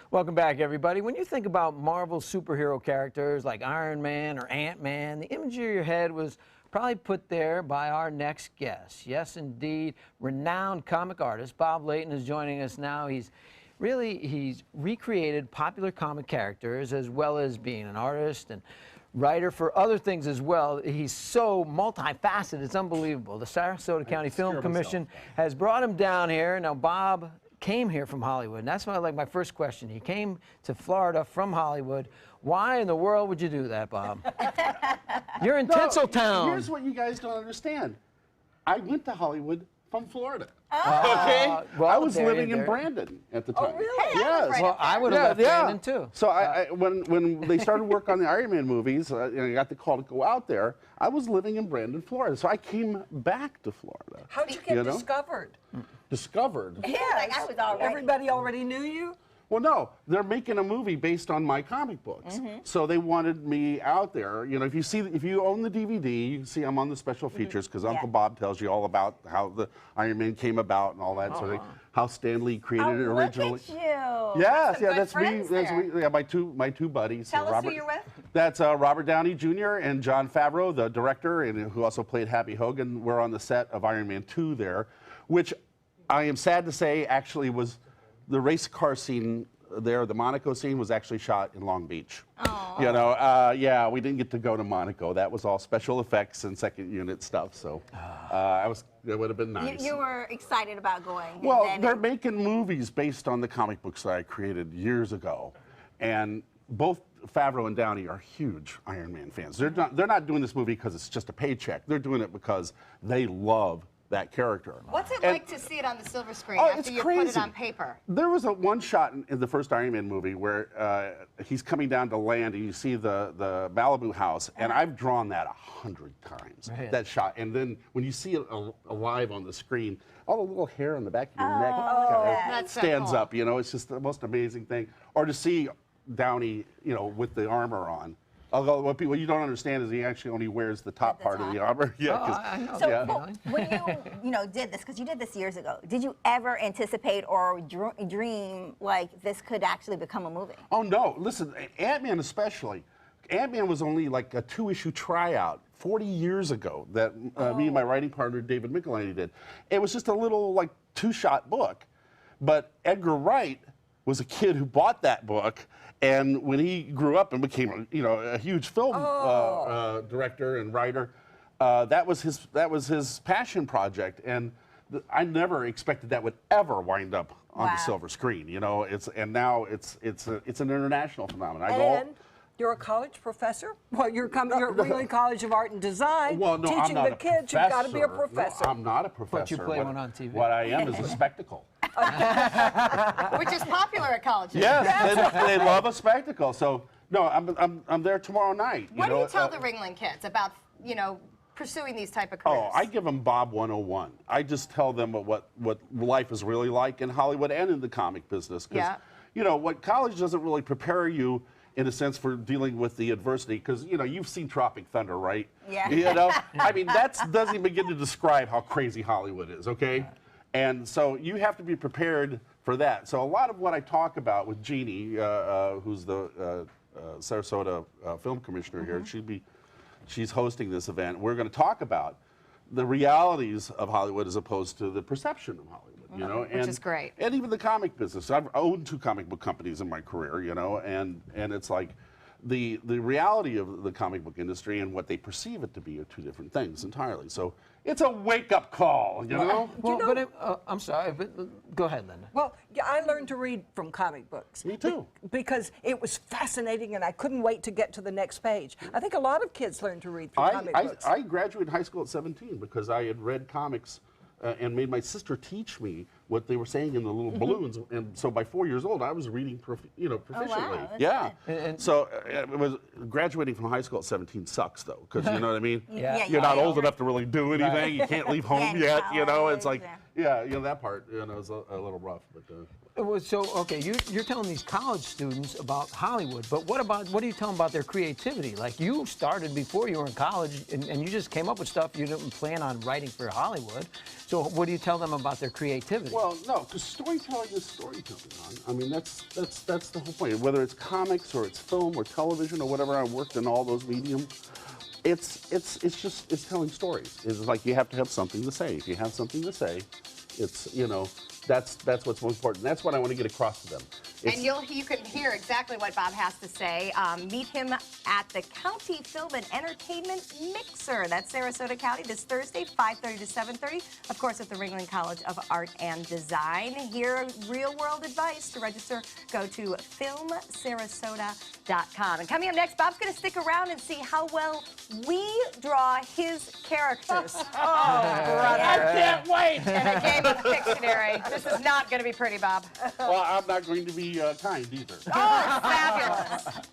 Welcome back, everybody. When you think about Marvel superhero characters like Iron Man or Ant-Man, the image of your head was probably put there by our next guest. Yes, indeed, renowned comic artist Bob Layton is joining us now. He's recreated popular comic characters as well as being an artist and writer for other things as well. He's so multifaceted, it's unbelievable. The Sarasota County Film Commission has brought him down here. Now, Bob came here from Hollywood, and that's my first question. He came to Florida from Hollywood. Why in the world would you do that, Bob? You're in Tinseltown. Here's what you guys don't understand. I went to Hollywood from Florida. Oh. Okay? Well, I was living in Brandon at the time. Oh, really? Hey, yes. Well, I would have left Brandon, too. So when they started work on the Iron Man movies, and I got the call to go out there, I was living in Brandon, Florida. So I came back to Florida. How'd you get discovered? Discovered? Yeah, like I was already. Everybody already knew you? Well, no, they're making a movie based on my comic books. So they wanted me out there. You know, if you own the DVD, you can see I'm on the special features because Uncle Bob tells you all about how the Iron Man came about and all that sort of thing. How Stan Lee created it originally. Look at you. Yes, that's me. That's me. Yeah, my two buddies. Tell us who you're with. That's Robert Downey Jr. and Jon Favreau, the director, and who also played Happy Hogan. We're on the set of Iron Man 2 there, which I am sad to say actually was the race car scene there. The Monaco scene was actually shot in Long Beach. Oh. You know, yeah, we didn't get to go to Monaco. That was all special effects and second unit stuff. So it would have been nice. You were excited about going. Well, they're making movies based on the comic books that I created years ago, and both Favreau and Downey are huge Iron Man fans. They're not doing this movie because it's just a paycheck. They're doing it because they love that character. What's it like to see it on the silver screen after you put it on paper? There was one shot in the first Iron Man movie where he's coming down to land and you see the Malibu house, and I've drawn that 100 times, that shot. And then when you see it alive on the screen, all the little hair on the back of your neck kind of stands up, you know, it's just the most amazing thing. Or to see Downey, you know, with the armor on. Although what you don't understand is he actually only wears the top part of the armor. Yeah, I know. So when you did this, because you did this years ago, did you ever anticipate or dream like this could actually become a movie? Oh no! Listen, Ant-Man especially. Ant-Man was only like a 2-issue tryout 40 years ago that me and my writing partner David Michelini did. It was just a little like 2-shot book, but Edgar Wright was a kid who bought that book. And when he grew up and became, a huge film director and writer, that was his passion project. And I never expected that would ever wind up on the silver screen. You know, now it's an international phenomenon. You're a college professor? Well, you're at Wheeling College of Art and Design. Well, no, teaching the kids, you've got to be a professor. No, I'm not a professor. But you play one on TV. What I am is a spectacle. Which is popular at colleges. Yes, they love a spectacle. So no, I'm there tomorrow night. What do you tell the Ringling kids about pursuing these type of careers? Oh, I give them Bob 101. I just tell them what life is really like in Hollywood and in the comic business. Because what college doesn't really prepare you in a sense for dealing with the adversity, because you've seen Tropic Thunder, right? Yeah. I mean that doesn't even begin to describe how crazy Hollywood is, okay? And so you have to be prepared for that. So a lot of what I talk about with Jeannie, who's the Sarasota Film Commissioner here, she's hosting this event. We're going to talk about the realities of Hollywood as opposed to the perception of Hollywood. Which is great. And even the comic business. I've owned 2 comic book companies in my career, and it's like the reality of the comic book industry and what they perceive it to be are 2 different things entirely. So it's a wake-up call, you know? Well, I'm sorry, but go ahead, Linda. Well, I learned to read from comic books. Me too. Because it was fascinating and I couldn't wait to get to the next page. I think a lot of kids learn to read from comic books. I graduated high school at 17 because I had read comics and made my sister teach me what they were saying in the little balloons. And so by 4 years old, I was reading proficiently. Wow, yeah. And so it was graduating from high school at 17 sucks, though, because you know what I mean? Yeah. You're not old enough to really do anything. You can't leave home yet, It's like, Yeah, that part, is a little rough, but. So, okay, you're telling these college students about Hollywood, but what do you tell them about their creativity? Like, you started before you were in college, and you just came up with stuff you didn't plan on writing for Hollywood. So what do you tell them about their creativity? Well, no, because storytelling is storytelling. I mean, that's the whole point. Whether it's comics or it's film or television or whatever, I've worked in all those mediums. It's telling stories. It's like you have to have something to say. If you have something to say, it's that's what's most important. That's what I want to get across to them. And you can hear exactly what Bob has to say. Meet him at the County Film and Entertainment Mixer. That's Sarasota County this Thursday, 5:30 to 7:30. Of course, at the Ringling College of Art and Design. Hear real-world advice. To register, go to filmsarasota.com. And coming up next, Bob's going to stick around and see how well we draw his characters. Oh, brother. I can't wait! In a game of Pictionary. This is not going to be pretty, Bob. Well, I'm not going to be kind either. Oh, fabulous.